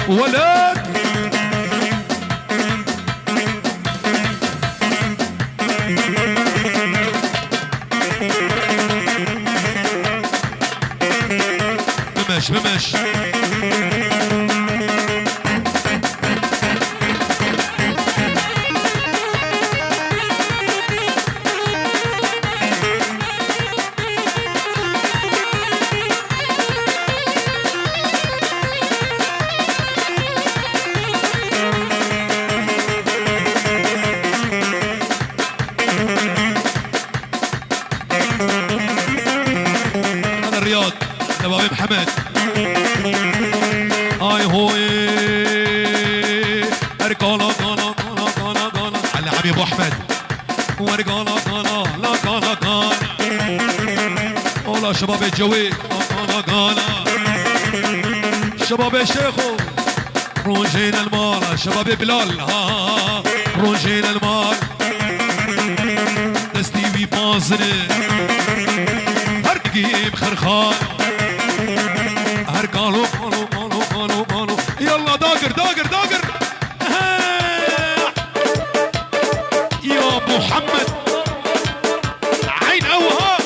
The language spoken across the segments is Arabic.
ولد بمش هذا الرياض نبوي محمد هاي هوي ارقالا قالا قالا قالا قالا على عمي ابو احمد وارقالا قالا لا قالا قالا والله شباب الجوي قالا قالا شباب الشيخو روجين المال شباب بلال ها روجين المال دستي في بازني هرقيم خرخان هرقالو قالو قالو قالو قالو يلا داقر داقر داقر يا محمد عين اوها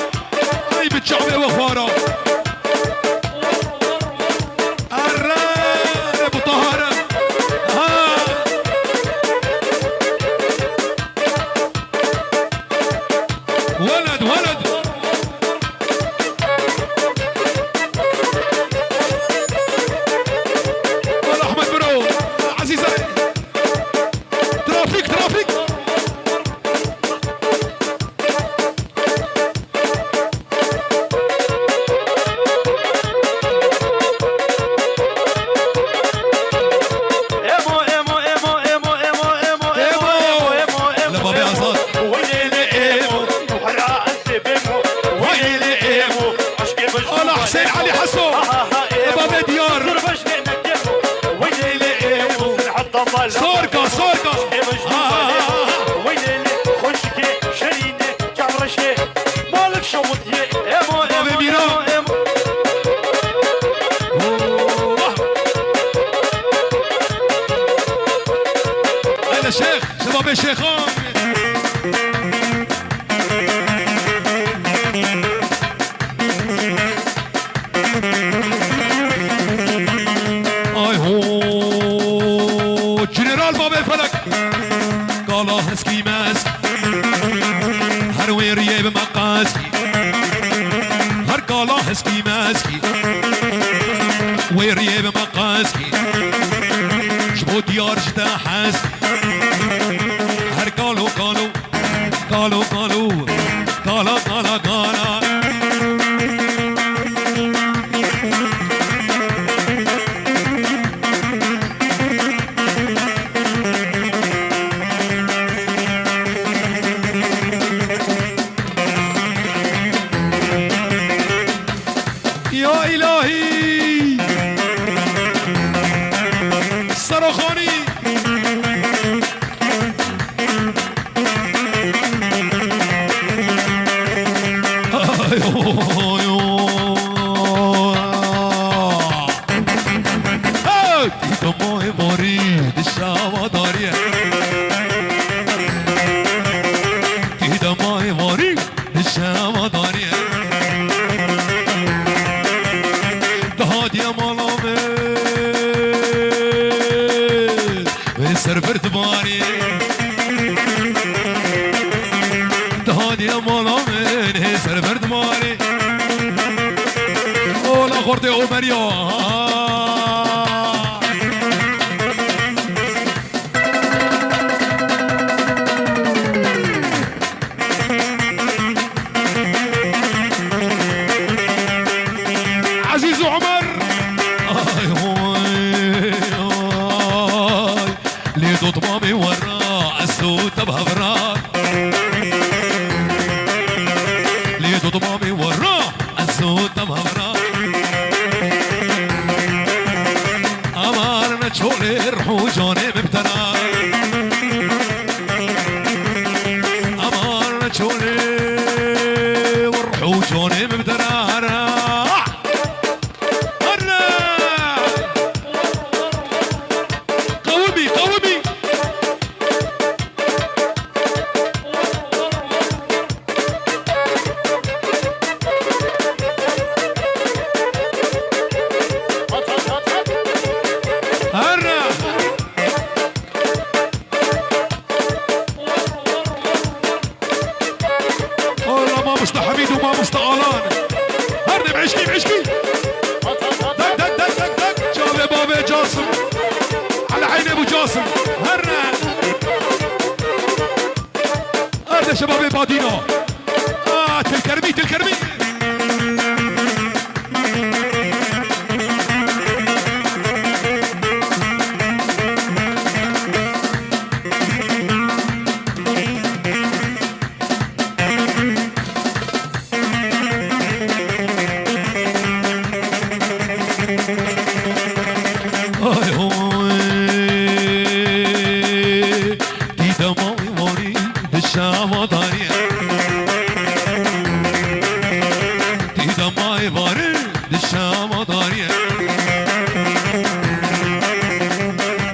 هاي بتشعبي واخوارا ابو طهر ها ولد ولد صوركا صوركا ويلي خشكي شريني جعرشي مالك شوطي امو امو امو هذا شيخ شباب الشيخان اي هو جنرال باب الفلك قاله هسكي ماسكي هروي ريب مقاسكي هر قاله هسكي ماسكي ويريب مقاسكي شبو ديار جدا حاسكي هر قالو قالو قالو قالو قالا قالا قالا يا إلهي صرخاني دموعي مريض الشاوة دارية دموعي مريض الشاوة دارية يا ملامت بسر بردباري تهادي يا ملامت بسر بردباري اولا خورتي عمريا عزيز عمر ليدو طمامي وراء السود بهبران ليدو طمامي وراء السود بهبران أمارنا تشولي رحو جوني مبتنا أمارنا تشولي ورحو جوني مبتنا بردبانية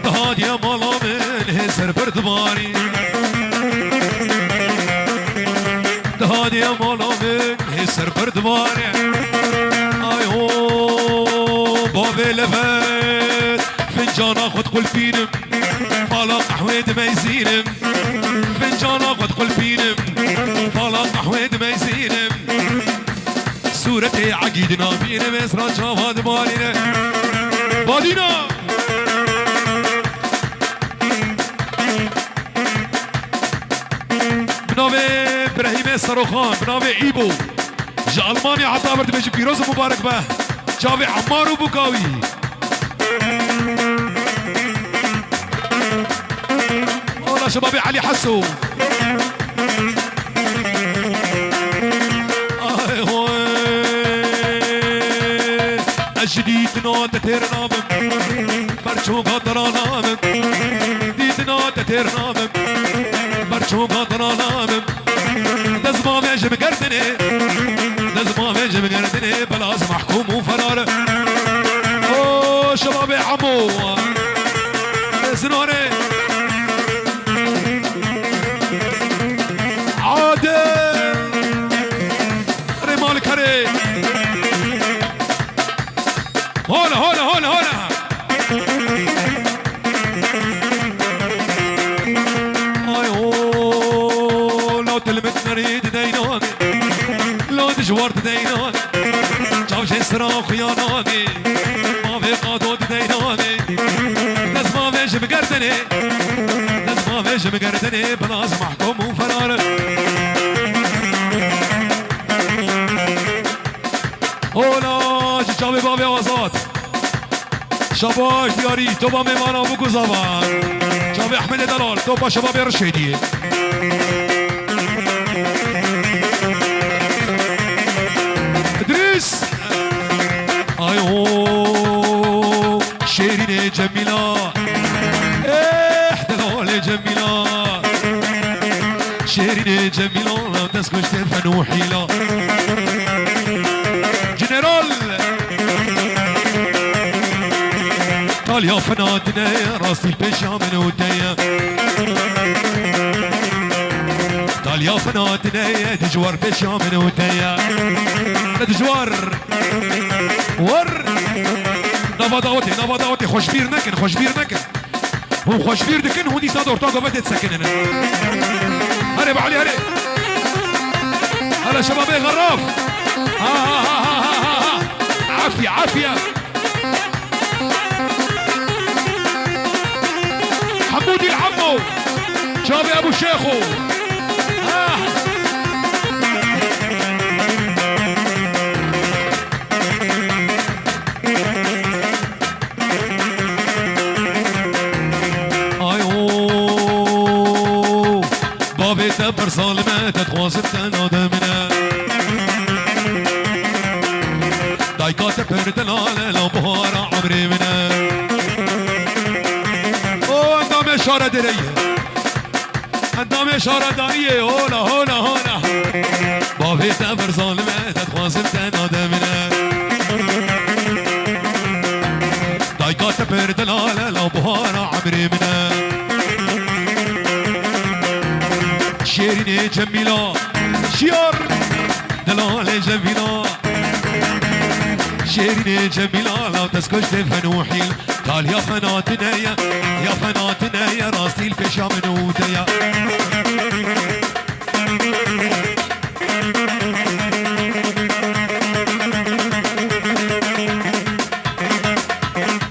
دهاد يا مالا من هسر بردباني دهاد يا مالا من هسر بردباني ايهو بابي لفت فنجان اخد قلبينم فالا قحوة ما يزينم فنجان اخد قلبينم فالا قحوة ما يزينم صورتي عقيدنا بينم اسرا شافاد بالينا بالينا بناوي ابراهيم سروخان بناوي ايبو جا المانيا حتى برد بيجي بيروز مبارك به جاوي عمار وبوكاوي والله شبابي علي حسو الجديد نوت تيرنامم برشو قدرانامم جديد نوت تيرنامم برشو قدرانامم دزما ميجي بقردني دزما ميجي بقردني بلازم محكوم وفرار اوه شبابي عمو زنوري عادل رمال كري هولا هولا هولا هولا ايوه لو تلمت نريد ديناني لو تجورت ديناني جاوش اسرا خياناني ما في قادود ديناني ناس ما فيش بقردني ناس ما فيش بقردني بلاز محكوم وفرار هولا جاوي بابي وزات شباش دیاری تو با میمانا بگو زبان جاوی احمد دلال تو با شباب رشیدی ادریس آیو شیرین جمیلا دلال جمیلا شیرین جمیلا دست کشتر فنوحیلا جنرال يا فنادنا راسي البيجامن وديا قال يا فنادنا دجوار بيجامن وديا دجوار ور نبضاوتي خوش بير نكن هو خوش بير دكن هو دي صاد اورتاغو بدت سكننا هرب علي هرب هلا شباب غراف ها عافيه حمودي العمو جابي ابو شيخو ايوه بابي تبر ظالمة تتخواصب تنادمنا دايكات بردلال لو بهارا عمري منا اشاره دریه اندام اشاره داریه هولا بابی تبر ظالمه تتخواصم تنادمنه دایکات پر دلاله لو بهارا عمری منه شیرین جمیلا شیار دلال جمیلا شیرین جمیلا لو تسكش فنوحيل قال يا فناتنا يا فناتنا يا راسي البشا منوديا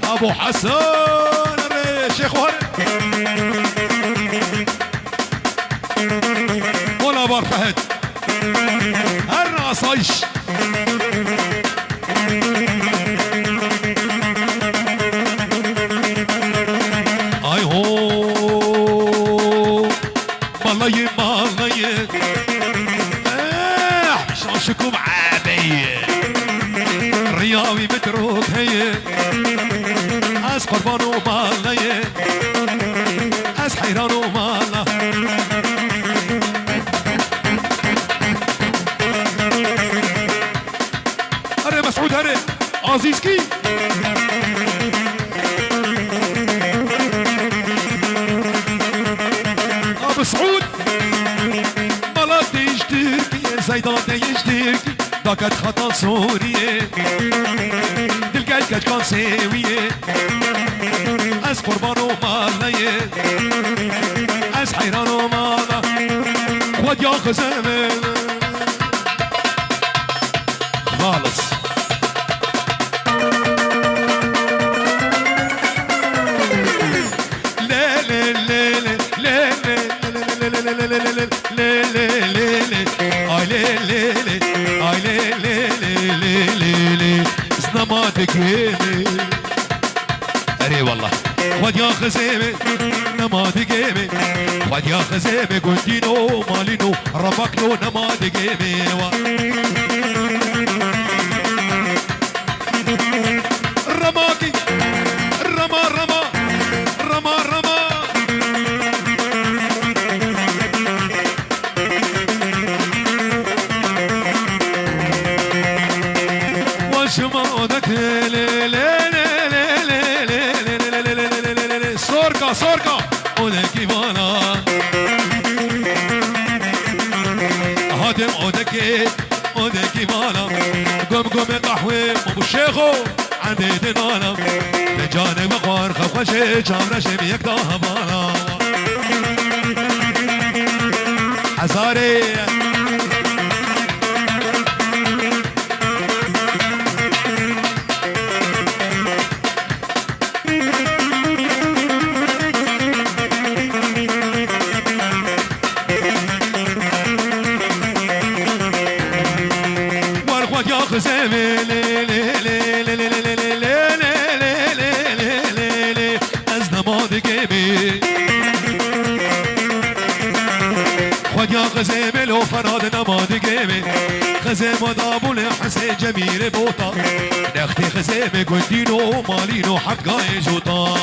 ابو حسن شيخ ولا بار فهد الراصيش اي هو مالي شاشكم عابية رياوي متروك هي از قربان ومالي از حيران ومالا مسعود هري عزيزكي ابو سعود بلاد ديش تركيا زيدان ديش تركيا داكت خطا سوريا دلقاي كاج كان سوية از قربان ومالية از حيران ومالا خود يا خزامة خالص لا لا لا لا اري والله خد يا خزيمه نمادي جيمي خد يا خزيمه قلتينو مالينو ربكلو نمادي جيمي رماكي رما رما رما رما وشمعودك سوركا سوركا اودكي بانا هادم اودكي بانا قم قهوه ابو شيخو عندي دنانا بجانب بخار خفشه چامرش بيك دهبانا حزاري خزامي از نماد گیمی خود یا خزامي لو فراد نماد گیمی خزام دابول حسين جميل بوطا نختي خزامي قلتينو مالينو حقاي جوطا